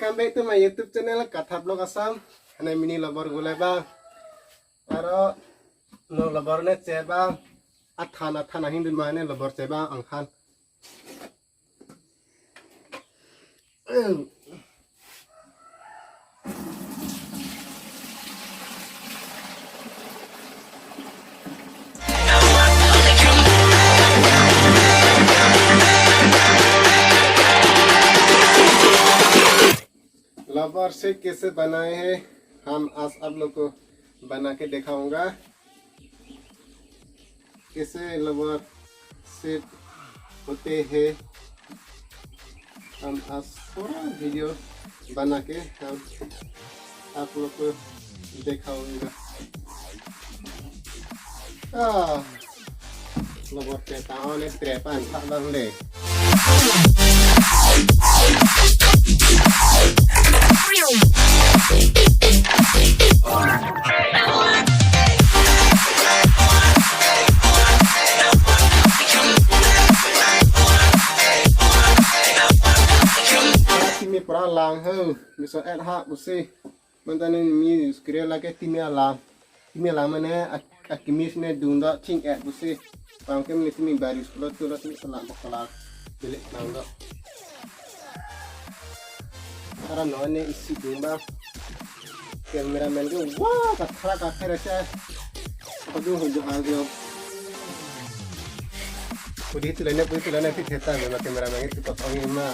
welcome back to my YouTube channel Kathar Blog Assam. Ana mini labor gulai bang. Aro no labor ne ceba athan hindun mane labor ceba angkan. Rubber से कैसे बनाए हैं हम आज आप लोग को बना के दिखाऊंगा कैसे रबर से होते हैं। हम आज थोड़ा वीडियो बना के हम आप लोग को दिखाऊंगा। रबर के ताने त्रेपन tak ले mi pra lang ho mi so at ha busi mantan mi skre la ke timia la mane akimis ne dunda ting at busi pang kem ni mi baris plot tu mi salam bakala bilik nang do ara no ne isi dumba cameraman ko wah kathar acha padu ho jo agyo pudi tulane fi theta me cameraman ki patongi ma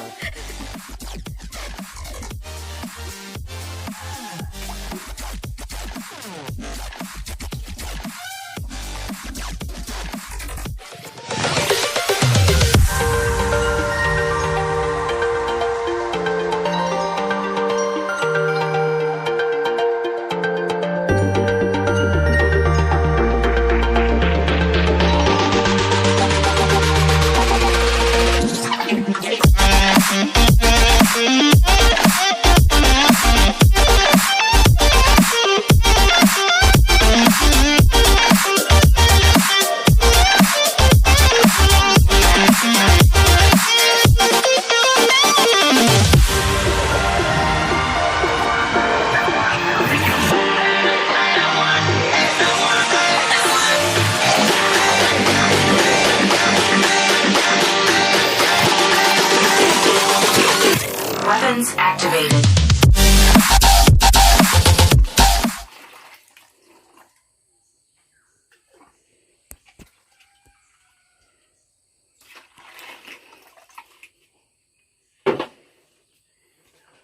Weapons activated.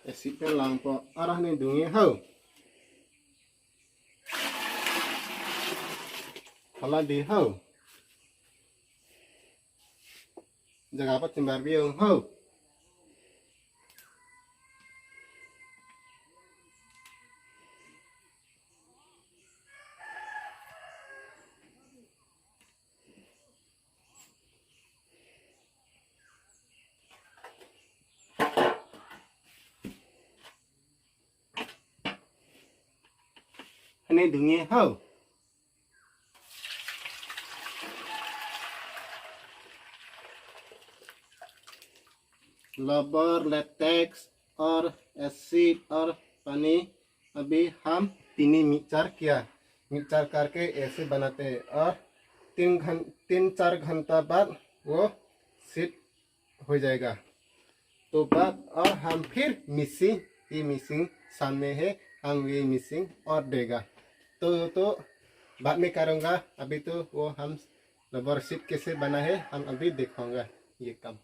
Esipnya lampu arah nih dungi ho. Kalau di ho. Jaga apa timbar biung ho. Ini dungi ho. Rubber latex और एसिड और पानी अभी हम तीनों मिक्सचर करके ऐसे बनाते हैं और 3-4 घंटा बाद वो सेट हो जाएगा। तो बाद और हम फिर मिक्सिंग सामने है हम ये मिक्सिंग और देगा तो बाद में करूँगा। अभी तो वो हम रबर शीट कैसे बना है हम अभी दिखाऊंगा ये काम।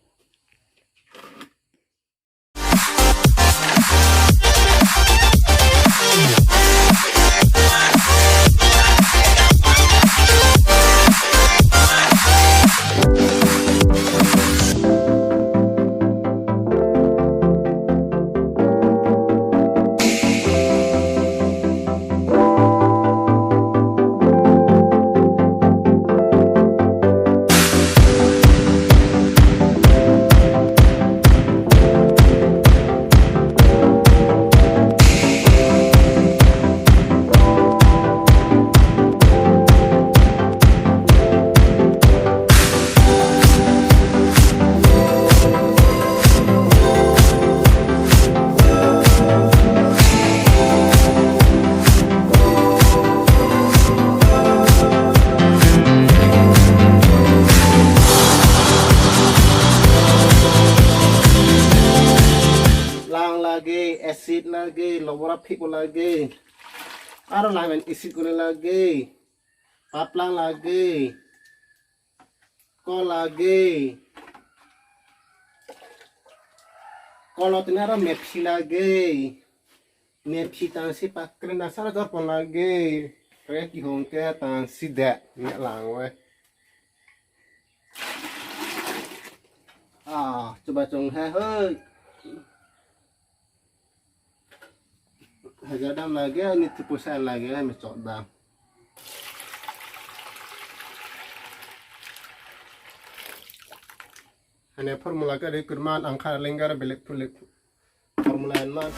pik lagi. Aro lamen isi gule lagi. Paplang lagi. Ko lagi. Kalau tinara mepsi lagi. Mepsi tansi pakre nasara dorpon lagi. Kayak hongke tansi dek. Nek langwe. Coba cong hei. Hagadam lagi ini tipusan lagi mecok dam. Hanya formula dari kurman angka lenggar belik tulik formula enak.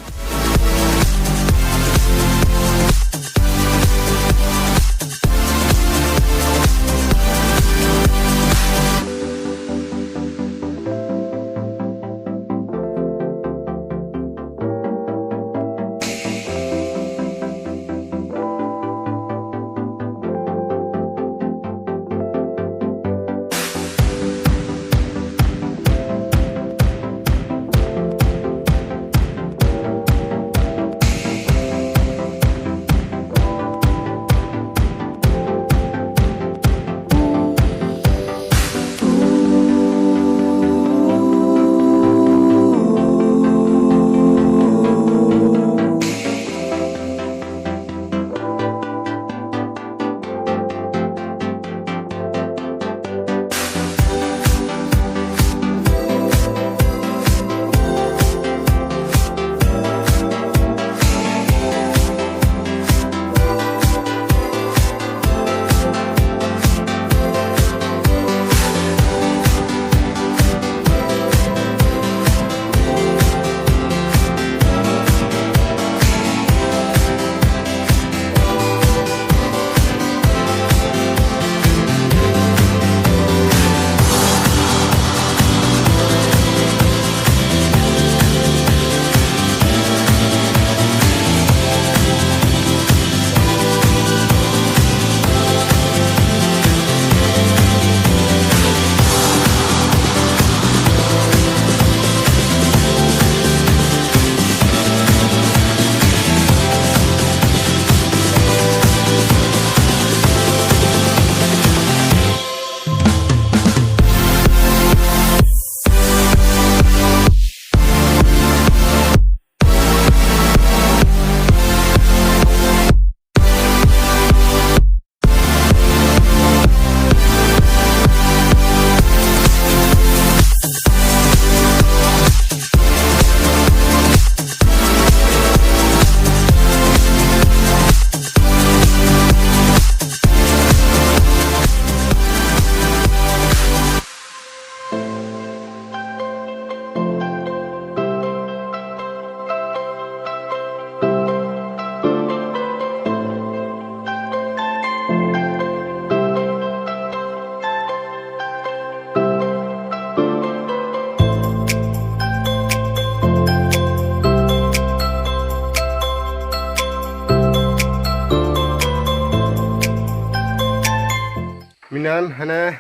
Minan hana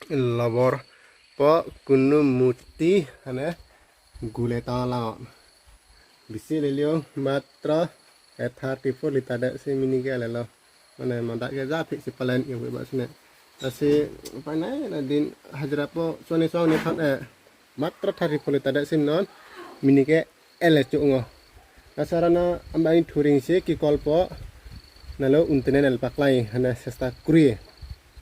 labor po kunu muti hana gule tala bisi lelio matra kathar tipo litada si mini ke lelo mana mandak ke zapi si palan yang bebas ne asi panai na din hajra po sone sone that matra thari po litada sim non mini ke ele chungo asarana ambai touring se ki kolpo nalo untene nal paklai hana sesta kuri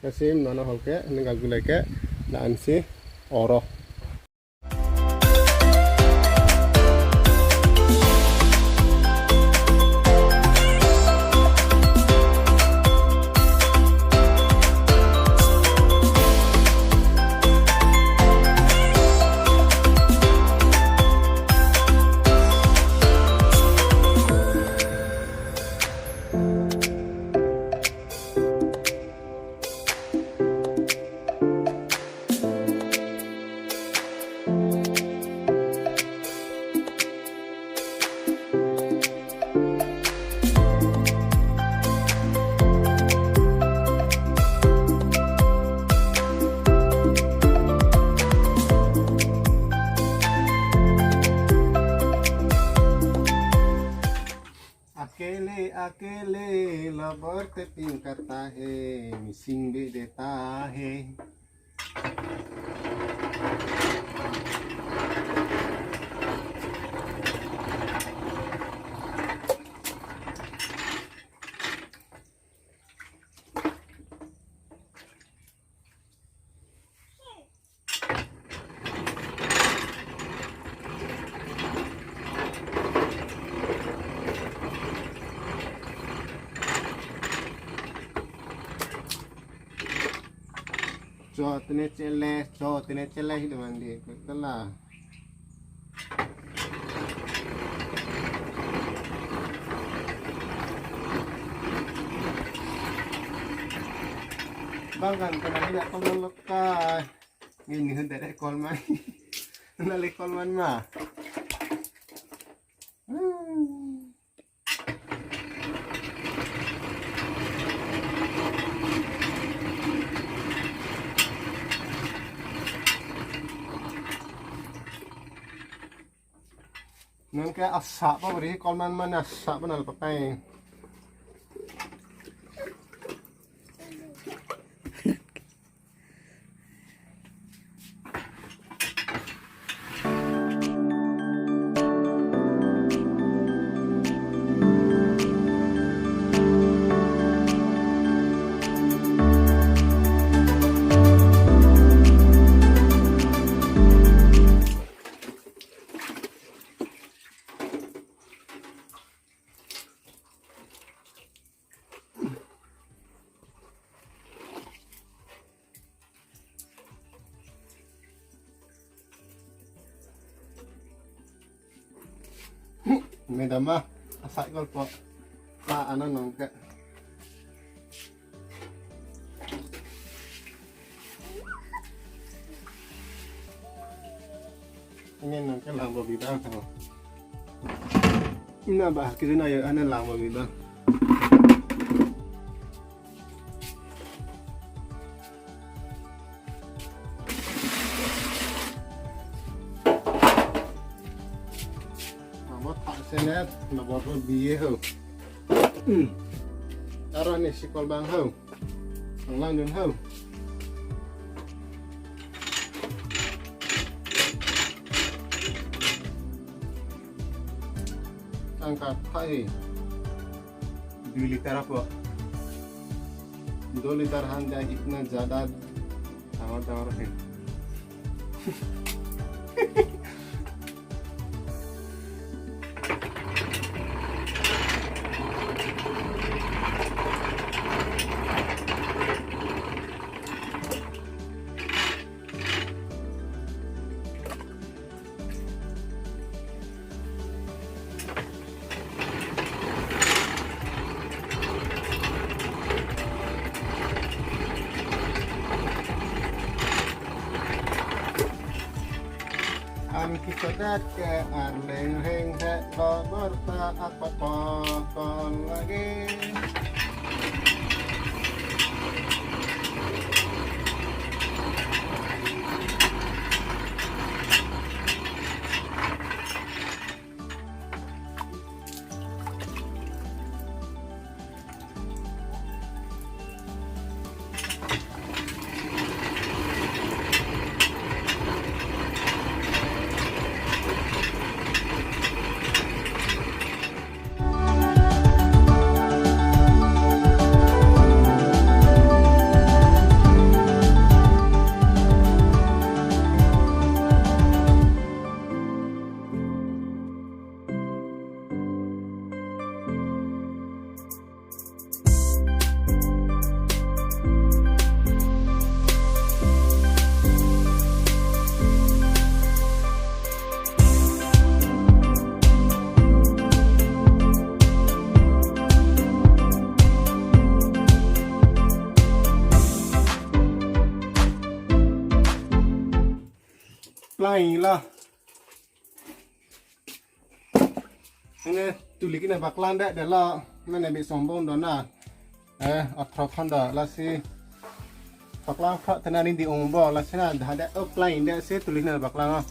Kasim nono hoke nengaguleke dan si oro. akele labor te pingkata he mising be deta he. cho tene chele hidu mandi kala bangkan kana tidak kolman lekai ini hendak kolman nale kolman mah Nungke asak apa beri kolman mana asak benar pakai. Medama asak gol po pa ano nungke. Ini nungke lambo bidang ko. Ina ba kizuna ya ana lambo bidang. Senet na botol biye ho. Taro ni sikol bang ho. Ang lang dun ho. Angkat hai 2 litre apa 2 litre handa itna ज़्यादा tawar है Kita ke arleng heng he berta apa kon lagi. Lain lah. Ini tulikin apa kelanda adalah mana bi sombong dona. Atrokan dah lah si. Baklang kak tenarin di umbo lah sih ada upline dah si tulisin baklang.